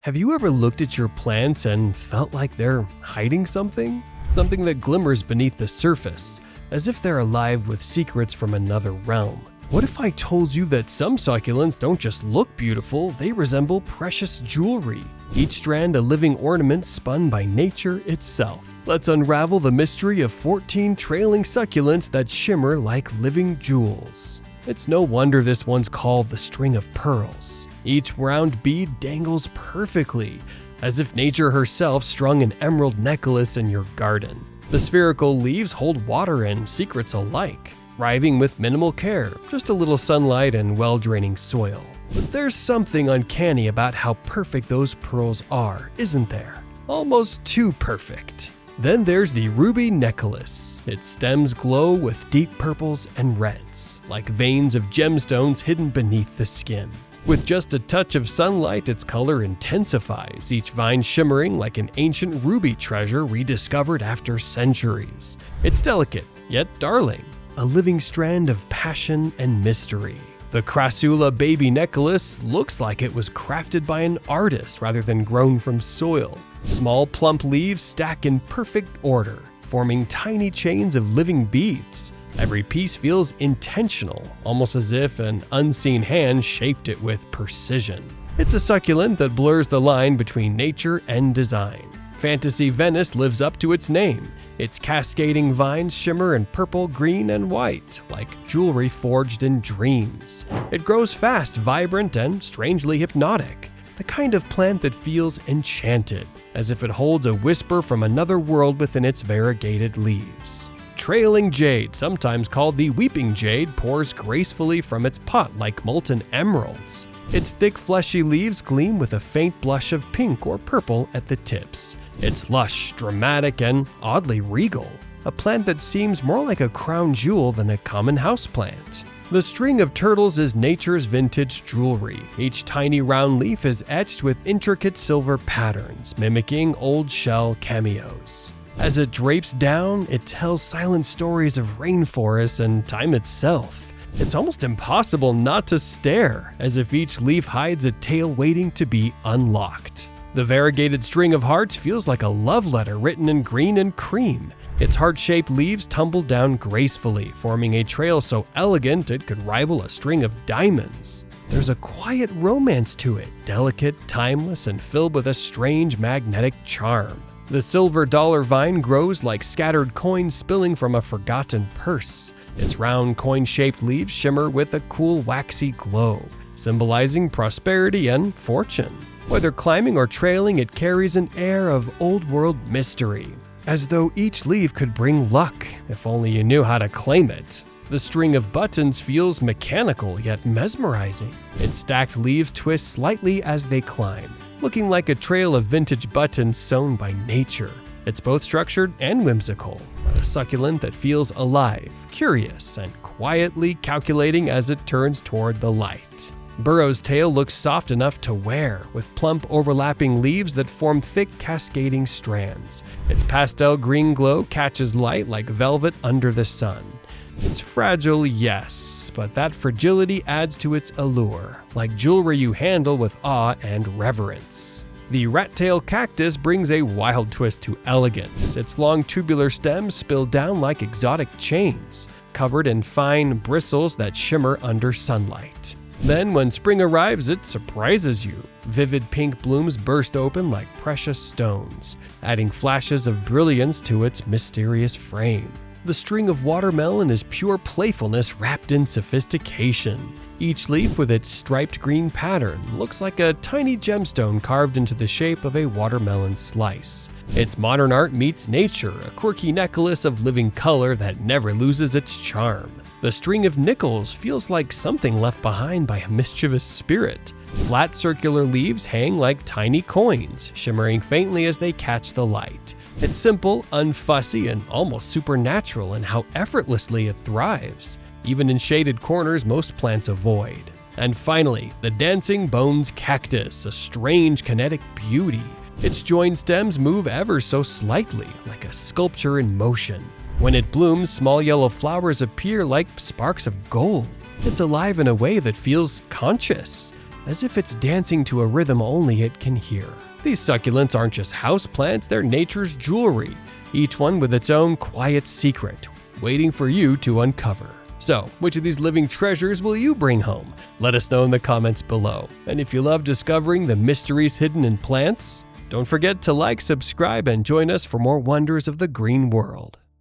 Have you ever looked at your plants and felt like they're hiding something? Something that glimmers beneath the surface, as if they're alive with secrets from another realm. What if I told you that some succulents don't just look beautiful, they resemble precious jewelry, each strand a living ornament spun by nature itself? Let's unravel the mystery of 14 trailing succulents that shimmer like living jewels. It's no wonder this one's called the string of pearls. Each round bead dangles perfectly, as if nature herself strung an emerald necklace in your garden. The spherical leaves hold water and secrets alike, thriving with minimal care, just a little sunlight and well-draining soil. But there's something uncanny about how perfect those pearls are, isn't there? Almost too perfect. Then there's the ruby necklace. Its stems glow with deep purples and reds, like veins of gemstones hidden beneath the skin. With just a touch of sunlight, its color intensifies, each vine shimmering like an ancient ruby treasure rediscovered after centuries. It's delicate, yet darling, a living strand of passion and mystery. The crassula baby necklace looks like it was crafted by an artist rather than grown from soil. Small plump leaves stack in perfect order, forming tiny chains of living beads. Every piece feels intentional, almost as if an unseen hand shaped it with precision. It's a succulent that blurs the line between nature and design. Fantasy Venice lives up to its name. Its cascading vines shimmer in purple, green, and white, like jewelry forged in dreams. It grows fast, vibrant, and strangely hypnotic. The kind of plant that feels enchanted, as if it holds a whisper from another world within its variegated leaves. Trailing jade, sometimes called the weeping jade, pours gracefully from its pot like molten emeralds. Its thick, fleshy leaves gleam with a faint blush of pink or purple at the tips. It's lush, dramatic, and oddly regal, a plant that seems more like a crown jewel than a common houseplant. The string of turtles is nature's vintage jewelry. Each tiny round leaf is etched with intricate silver patterns, mimicking old shell cameos. As it drapes down, it tells silent stories of rainforests and time itself. It's almost impossible not to stare, as if each leaf hides a tale waiting to be unlocked. The variegated string of hearts feels like a love letter written in green and cream. Its heart-shaped leaves tumble down gracefully, forming a trail so elegant it could rival a string of diamonds. There's a quiet romance to it, delicate, timeless, and filled with a strange magnetic charm. The silver dollar vine grows like scattered coins spilling from a forgotten purse. Its round coin-shaped leaves shimmer with a cool waxy glow, symbolizing prosperity and fortune. Whether climbing or trailing, it carries an air of old-world mystery, as though each leaf could bring luck, if only you knew how to claim it. The string of buttons feels mechanical yet mesmerizing. Its stacked leaves twist slightly as they climb, looking like a trail of vintage buttons sewn by nature. It's both structured and whimsical, a succulent that feels alive, curious, and quietly calculating as it turns toward the light. Burrow's tail looks soft enough to wear, with plump overlapping leaves that form thick cascading strands. Its pastel green glow catches light like velvet under the sun. It's fragile, yes, but that fragility adds to its allure, like jewelry you handle with awe and reverence. The rat-tail cactus brings a wild twist to elegance. Its long tubular stems spill down like exotic chains, covered in fine bristles that shimmer under sunlight. Then, when spring arrives, it surprises you. Vivid pink blooms burst open like precious stones, adding flashes of brilliance to its mysterious frame. The string of watermelon is pure playfulness wrapped in sophistication. Each leaf with its striped green pattern looks like a tiny gemstone carved into the shape of a watermelon slice. It's modern art meets nature, a quirky necklace of living color that never loses its charm. The string of nickels feels like something left behind by a mischievous spirit. Flat circular leaves hang like tiny coins, shimmering faintly as they catch the light. It's simple, unfussy, and almost supernatural in how effortlessly it thrives, even in shaded corners most plants avoid. And finally, the dancing bones cactus, a strange kinetic beauty. Its joined stems move ever so slightly, like a sculpture in motion. When it blooms, small yellow flowers appear like sparks of gold. It's alive in a way that feels conscious. as if it's dancing to a rhythm only it can hear. These succulents aren't just houseplants, they're nature's jewelry, each one with its own quiet secret, waiting for you to uncover. So, which of these living treasures will you bring home? Let us know in the comments below. And if you love discovering the mysteries hidden in plants, don't forget to like, subscribe, and join us for more wonders of the green world.